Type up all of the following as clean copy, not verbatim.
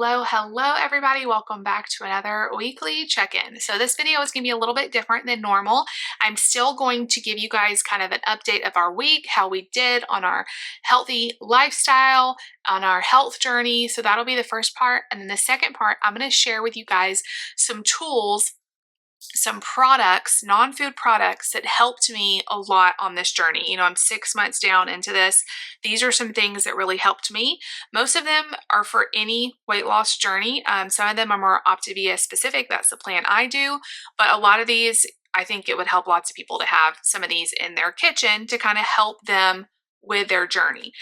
Hello everybody. Welcome back to another weekly check-in. So this video is going to be a little bit different than normal. I'm still going to give you guys kind of an update of our week, how we did on our healthy lifestyle, on our health journey. So that'll be the first part. And then the second part, I'm going to share with you guys some tools, some products, non-food products that helped me a lot on this journey. You know, I'm 6 months down into this. These are some things that really helped me. Most of them are for any weight loss journey. Some of them are more Optavia specific. That's the plan I do. But a lot of these, I think it would help lots of people to have some of these in their kitchen to kind of help them with their journey.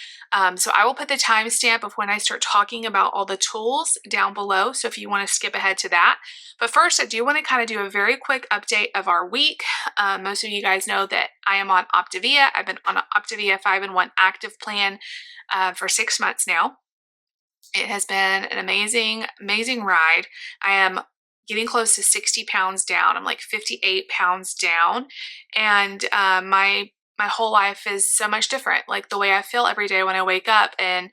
So I will put the timestamp of when I start talking about all the tools down below. So if you want to skip ahead to that. But first, I do want to kind of do a very quick update of our week. Most of you guys know that I am on Optavia. I've been on an Optavia 5-in-1 active plan for 6 months now. It has been an amazing, amazing ride. I am getting close to 60 pounds down. I'm like 58 pounds down. And my whole life is so much different. Like the way I feel every day when I wake up and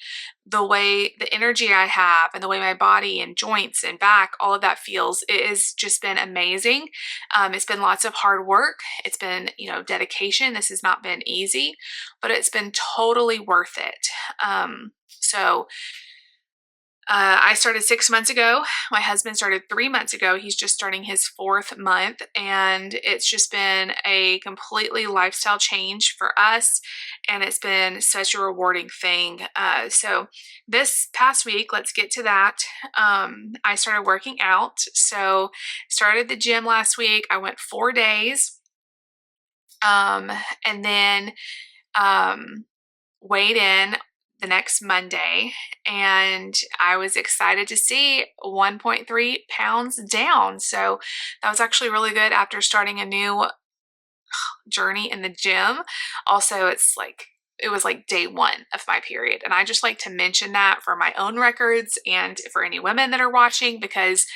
the energy I have and the way my body and joints and back, all of that feels, it has just been amazing. It's been lots of hard work. It's been, dedication. This has not been easy, but it's been totally worth it. I started 6 months ago. My husband started 3 months ago. He's just starting his 4th month, and it's just been a completely lifestyle change for us, and it's been such a rewarding thing. So this past week, let's get to that. I started working out. So started the gym last week. I went 4 days, and then weighed in the next Monday, and I was excited to see 1.3 pounds down. So that was actually really good after starting a new journey in the gym. Also, it was like day 1 of my period. And I just like to mention that for my own records and for any women that are watching, because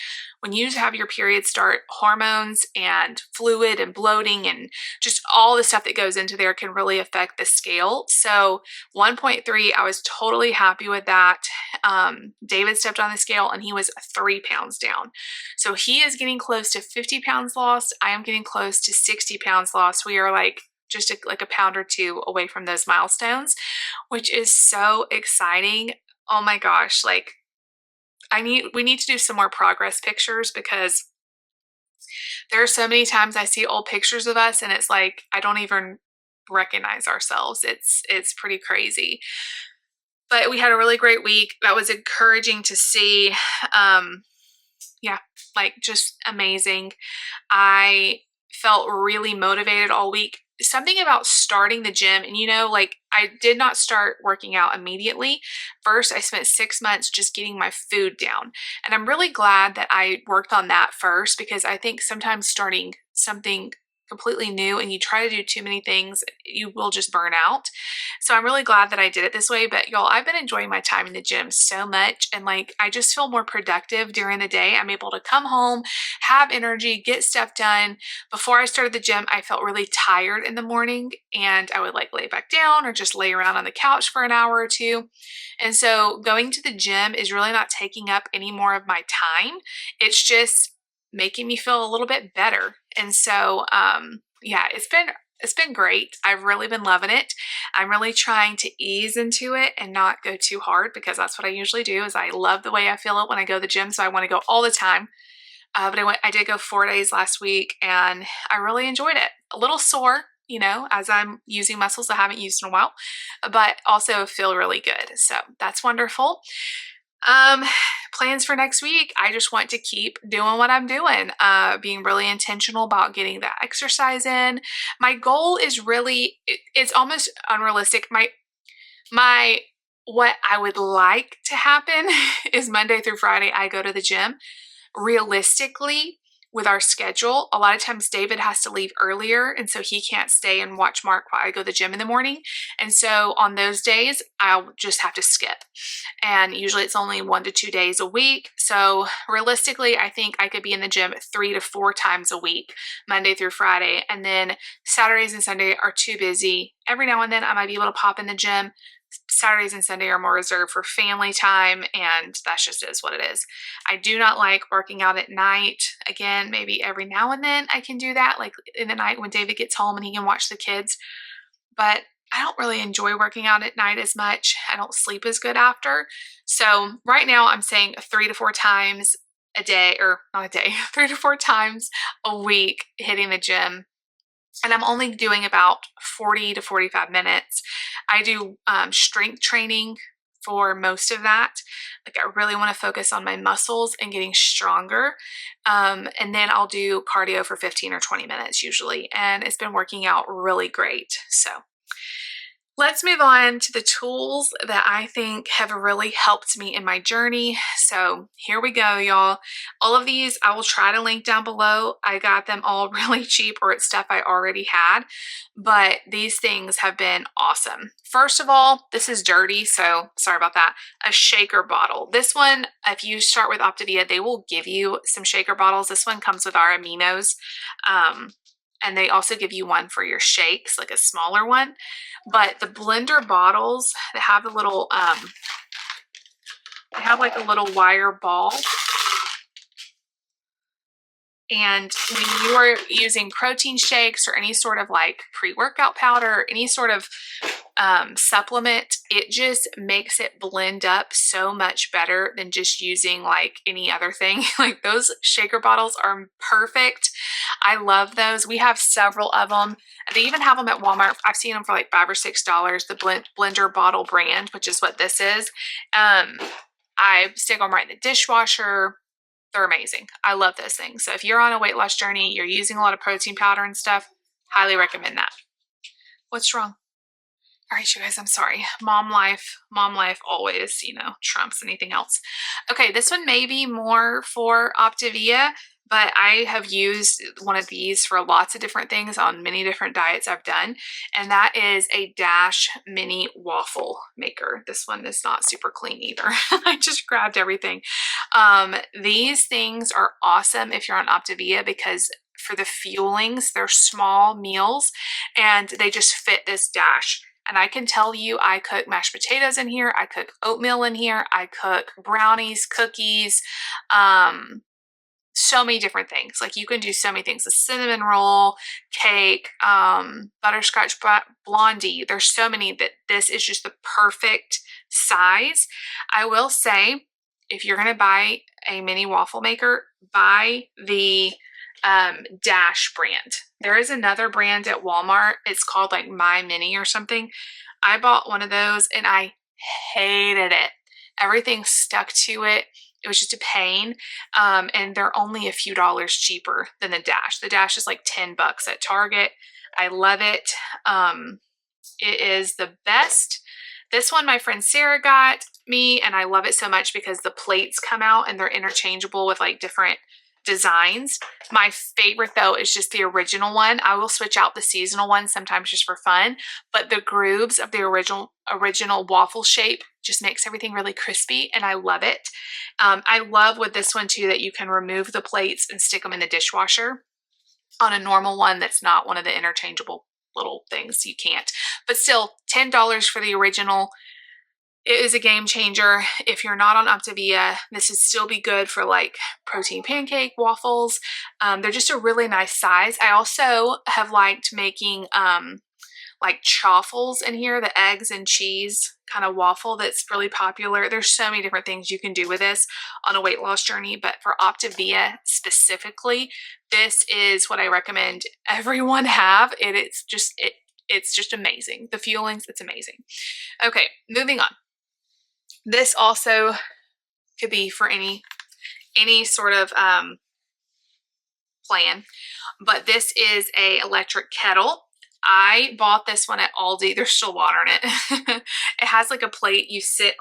when you have your period start, hormones and fluid and bloating and just all the stuff that goes into there can really affect the scale. So 1.3, I was totally happy with that. David stepped on the scale and he was 3 pounds down. So he is getting close to 50 pounds lost. I am getting close to 60 pounds lost. We are like just like a pound or 2 away from those milestones, which is so exciting. Oh my gosh, like we need to do some more progress pictures, because there are so many times I see old pictures of us and it's like I don't even recognize ourselves. It's pretty crazy. But we had a really great week. That was encouraging to see. Yeah, like just amazing. I felt really motivated all week. Something about starting the gym, and like I did not start working out immediately. First, I spent 6 months just getting my food down. And I'm really glad that I worked on that first, because I think sometimes starting something completely new and you try to do too many things, you will just burn out. So I'm really glad that I did it this way. But y'all, I've been enjoying my time in the gym so much, and like I just feel more productive during the day. I'm able to come home, have energy, get stuff done. Before I started the gym, I felt really tired in the morning, and I would like lay back down or just lay around on the couch for an hour or 2. And so going to the gym is really not taking up any more of my time. It's just making me feel a little bit better. And so, yeah, it's been great. I've really been loving it. I'm really trying to ease into it and not go too hard, because that's what I usually do. Is I love the way I feel it when I go to the gym. So I want to go all the time. But I did go 4 days last week, and I really enjoyed it. A little sore, as I'm using muscles I haven't used in a while, but also feel really good. So that's wonderful. Plans for next week. I just want to keep doing what I'm doing, being really intentional about getting that exercise in. My goal is really, it's almost unrealistic. What I would like to happen is Monday through Friday, I go to the gym. Realistically, with our schedule, a lot of times David has to leave earlier, and so he can't stay and watch Mark while I go to the gym in the morning. And so on those days, I'll just have to skip. And usually it's only 1 to 2 days a week. So realistically, I think I could be in the gym 3 to 4 times a week, Monday through Friday. And then Saturdays and Sunday are too busy. Every now and then I might be able to pop in the gym. Saturdays and Sunday are more reserved for family time, and that's just is what it is. I do not like working out at night. Again, maybe every now and then I can do that, like in the night when David gets home and he can watch the kids. But I don't really enjoy working out at night as much. I don't sleep as good after. So right now I'm saying 3 to 4 times a day, or not a day, 3 to 4 times a week hitting the gym. And I'm only doing about 40 to 45 minutes. I do strength training for most of that. Like I really want to focus on my muscles and getting stronger. And then I'll do cardio for 15 or 20 minutes usually. And it's been working out really great. So let's move on to the tools that I think have really helped me in my journey. So here we go, y'all. All of these I will try to link down below. I got them all really cheap, or it's stuff I already had, but these things have been awesome. First of all, this is dirty, so sorry about that. A shaker bottle. This one, if you start with Optavia, they will give you some shaker bottles. This one comes with our aminos. And they also give you one for your shakes, like a smaller one. But the blender bottles that have the little, they have like a little wire ball. And when you are using protein shakes or any sort of like pre-workout powder, any sort of supplement, it just makes it blend up so much better than just using like any other thing. Like those shaker bottles are perfect. I love those. We have several of them. They even have them at Walmart. I've seen them for like $5 or $6, the blender bottle brand, which is what this is. I stick them right in the dishwasher. They're amazing. I love those things. So if you're on a weight loss journey, you're using a lot of protein powder and stuff, highly recommend that. What's wrong? All right, you guys, I'm sorry. Mom life always, trumps anything else. Okay, this one may be more for Optavia, but I have used one of these for lots of different things on many different diets I've done, and that is a Dash mini waffle maker. This one is not super clean either. I just grabbed everything. These things are awesome if you're on Optavia because for the fuelings, they're small meals and they just fit this Dash. And I can tell you, I cook mashed potatoes in here. I cook oatmeal in here. I cook brownies, cookies, so many different things. Like you can do so many things. A cinnamon roll, cake, butterscotch blondie. There's so many that this is just the perfect size. I will say, if you're going to buy a mini waffle maker, buy the Dash brand. There is another brand at Walmart. It's called like My Mini or something. I bought one of those and I hated it. Everything stuck to it. It was just a pain. And they're only a few dollars cheaper than the Dash. The Dash is like $10 at Target. I love it. It is the best. This one my friend Sarah got me, and I love it so much because the plates come out and they're interchangeable with like different designs. My favorite though is just the original one. I will switch out the seasonal one sometimes just for fun, but the grooves of the original waffle shape just makes everything really crispy, and I love it. I love with this one too that you can remove the plates and stick them in the dishwasher. On a normal one that's not one of the interchangeable little things, you can't. But still, $10 for the original. It is a game changer. If you're not on Optavia, this would still be good for like protein pancake waffles. They're just a really nice size. I also have liked making like chaffles in here, the eggs and cheese kind of waffle that's really popular. There's so many different things you can do with this on a weight loss journey, but for Optavia specifically, this is what I recommend everyone have. It's just amazing. The fuelings, it's amazing. Okay, moving on. This also could be for any sort of plan, but this is a electric kettle. I bought this one at Aldi. There's still water in it. It has like a plate you sit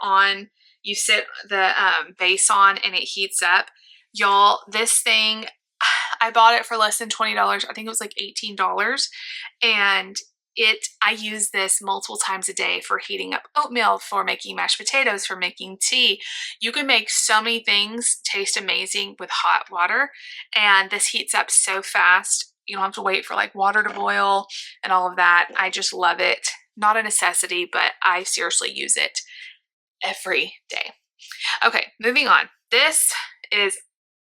the base on, and it heats up. Y'all, this thing, I bought it for less than $20. I think it was like $18. And I use this multiple times a day for heating up oatmeal, for making mashed potatoes, for making tea. You can make so many things taste amazing with hot water, and this heats up so fast. You don't have to wait for like water to boil and all of that. I just love it. not a necessity, but I seriously use it every day. Okay, moving on. This is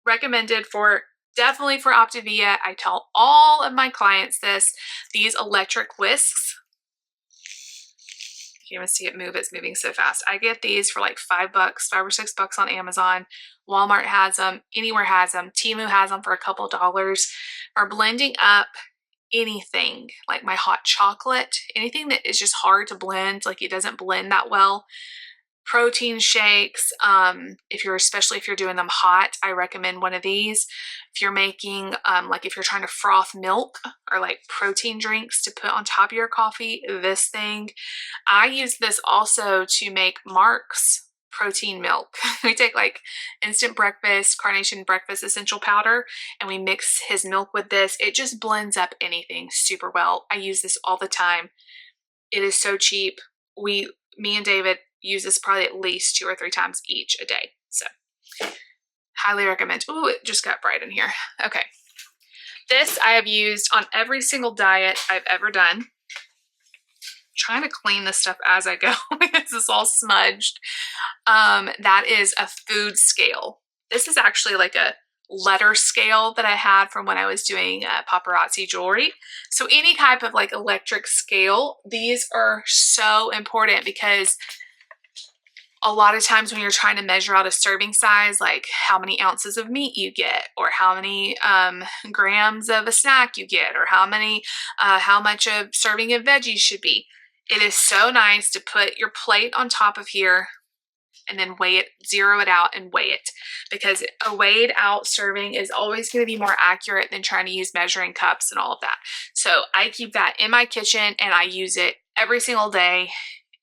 recommended for definitely for Optavia. I tell all of my clients this. These electric whisks. You can even see it move. It's moving so fast. I get these for like $5, $5 or $6 on Amazon. Walmart has them. Anywhere has them. Temu has them for a couple dollars. For blending up anything, like my hot chocolate, anything that is just hard to blend, like it doesn't blend that well. Protein shakes, especially if you're doing them hot, I recommend one of these. If you're making, like if you're trying to froth milk or like protein drinks to put on top of your coffee, this thing. I use this also to make Mark's protein milk. We take like instant breakfast, Carnation breakfast essential powder, and we mix his milk with this. It just blends up anything super well. I use this all the time. It is so cheap. Me and David use this probably at least 2 or 3 times each a day. So highly recommend. Ooh, it just got bright in here. Okay. This I have used on every single diet I've ever done. I'm trying to clean this stuff as I go because it's all smudged. That is a food scale. This is actually like a letter scale that I had from when I was doing paparazzi jewelry. So any type of like electric scale, these are so important because a lot of times when you're trying to measure out a serving size, like how many ounces of meat you get, or how many grams of a snack you get, or how much a serving of veggies should be, it is so nice to put your plate on top of here and then weigh it, zero it out and weigh it, because a weighed out serving is always going to be more accurate than trying to use measuring cups and all of that. So I keep that in my kitchen and I use it every single day.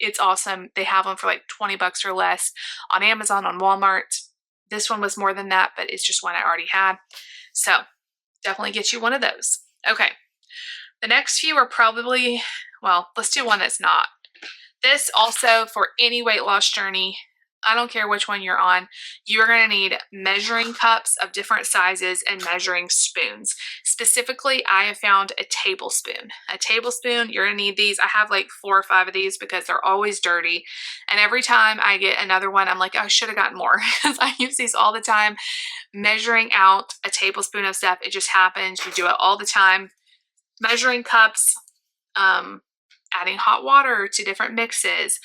It's awesome. They have them for like $20 or less on Amazon, on Walmart. This one was more than that, but it's just one I already had. So definitely get you one of those. Okay. The next few are probably, well, let's do one that's not. This also for any weight loss journey, I don't care which one you're on, you're going to need measuring cups of different sizes and measuring spoons. Specifically, I have found a tablespoon. A tablespoon, you're going to need these. I have like 4 or 5 of these because they're always dirty. And every time I get another one, I'm like, oh, I should have gotten more because I use these all the time. Measuring out a tablespoon of stuff, it just happens. You do it all the time. Measuring cups, adding hot water to different mixes,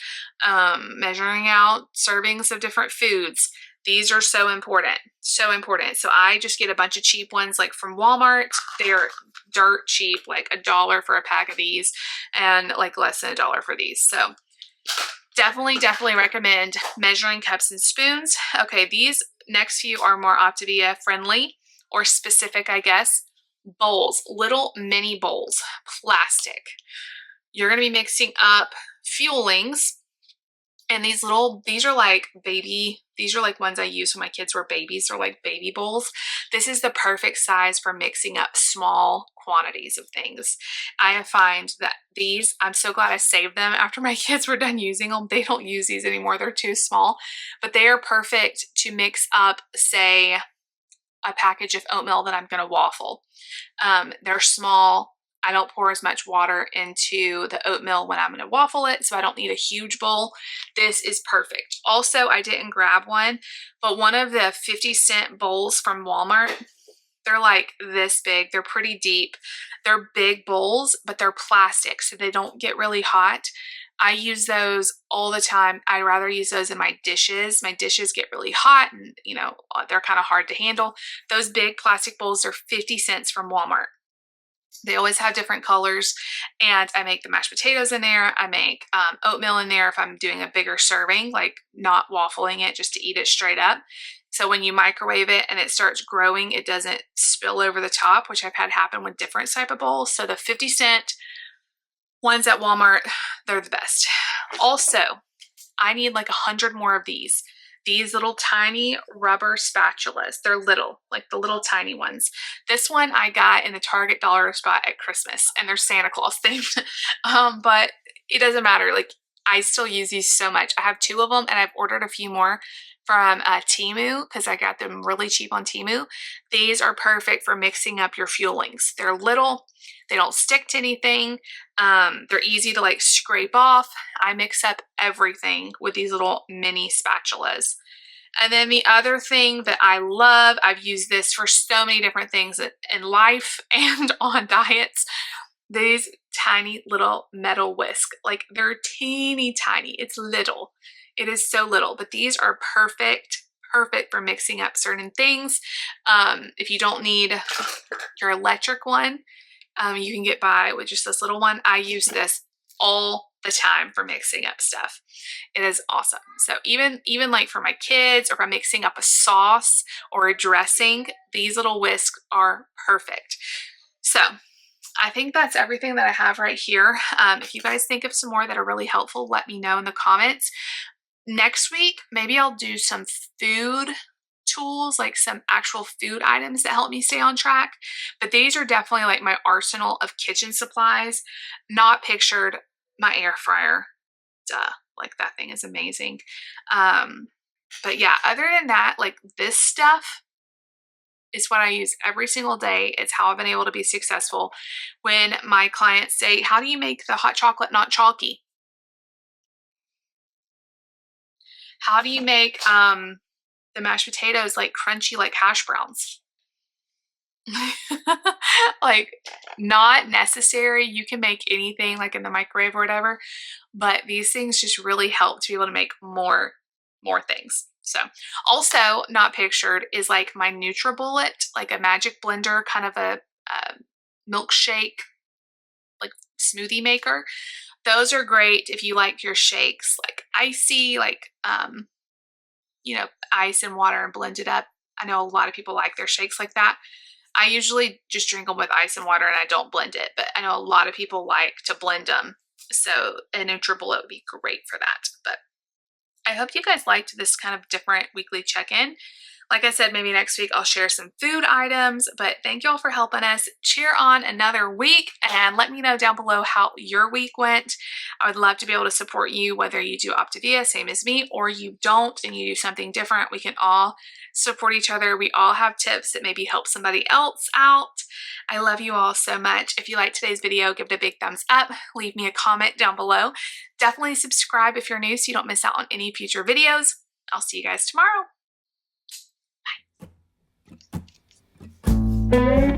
measuring out servings of different foods. These are so important, so important. So I just get a bunch of cheap ones like from Walmart. They're dirt cheap, like $1 for a pack of these and like less than $1 for these. So definitely recommend measuring cups and spoons. Okay, these next few are more Optavia friendly or specific, I guess. Bowls, little mini bowls, plastic. You're going to be mixing up fuelings, and these are like ones I use when my kids were babies. They're like baby bowls. This is the perfect size for mixing up small quantities of things. I find that these, I'm so glad I saved them after my kids were done using them. They don't use these anymore. They're too small, but they are perfect to mix up, say, a package of oatmeal that I'm going to waffle. They're small. I don't pour as much water into the oatmeal when I'm going to waffle it, so I don't need a huge bowl. This is perfect. Also, I didn't grab one, but one of the 50-cent bowls from Walmart, they're like this big. They're pretty deep. They're big bowls, but they're plastic, so they don't get really hot. I use those all the time. I'd rather use those in my dishes. My dishes get really hot and, they're kind of hard to handle. Those big plastic bowls are 50 cents from Walmart. They always have different colors, and I make the mashed potatoes in there. I make oatmeal in there if I'm doing a bigger serving, like not waffling it, just to eat it straight up. So when you microwave it and it starts growing, it doesn't spill over the top, which I've had happen with different type of bowls. So the 50-cent ones at Walmart, they're the best. Also, I need like 100 more of these. These little tiny rubber spatulas. They're little, like the little tiny ones. This one I got in the Target dollar spot at Christmas, and they're Santa Claus themed. But it doesn't matter. Like, I still use these so much. I have 2 of them, and I've ordered a few more from Temu because I got them really cheap on Temu. These are perfect for mixing up your fuelings. They're little, they don't stick to anything. They're easy to like scrape off. I mix up everything with these little mini spatulas. And then the other thing that I love, I've used this for so many different things in life and on diets. These tiny little metal whisk, like they're teeny tiny. It's little. It is so little, but these are perfect for mixing up certain things. If you don't need your electric one, you can get by with just this little one. I use this all the time for mixing up stuff. It is awesome. So even like for my kids, or if I'm mixing up a sauce or a dressing, these little whisks are perfect. So I think that's everything that I have right here. If you guys think of some more that are really helpful, let me know in the comments. Next week, maybe I'll do some food tools, like some actual food items that help me stay on track. But these are definitely like my arsenal of kitchen supplies. Not pictured my air fryer. Duh, like that thing is amazing. But yeah, other than that, like this stuff is what I use every single day. It's how I've been able to be successful. When my clients say, how do you make the hot chocolate not chalky? How do you make the mashed potatoes like crunchy like hash browns? Like, not necessary. You can make anything like in the microwave or whatever, but these things just really help to be able to make more things. So also not pictured is like my NutriBullet, like a magic blender, kind of a milkshake, like smoothie maker. Those are great if you like your shakes like icy, like you know, ice and water and blend it up. I know a lot of people like their shakes like that. I usually just drink them with ice and water and I don't blend it, but I know a lot of people like to blend them. So a NutriBullet would be great for that. But I hope you guys liked this kind of different weekly check-in. Like I said, maybe next week I'll share some food items, but thank y'all for helping us cheer on another week, and let me know down below how your week went. I would love to be able to support you, whether you do Optavia, same as me, or you don't and you do something different. We can all support each other. We all have tips that maybe help somebody else out. I love you all so much. If you liked today's video, give it a big thumbs up. Leave me a comment down below. Definitely subscribe if you're new so you don't miss out on any future videos. I'll see you guys tomorrow. Bye.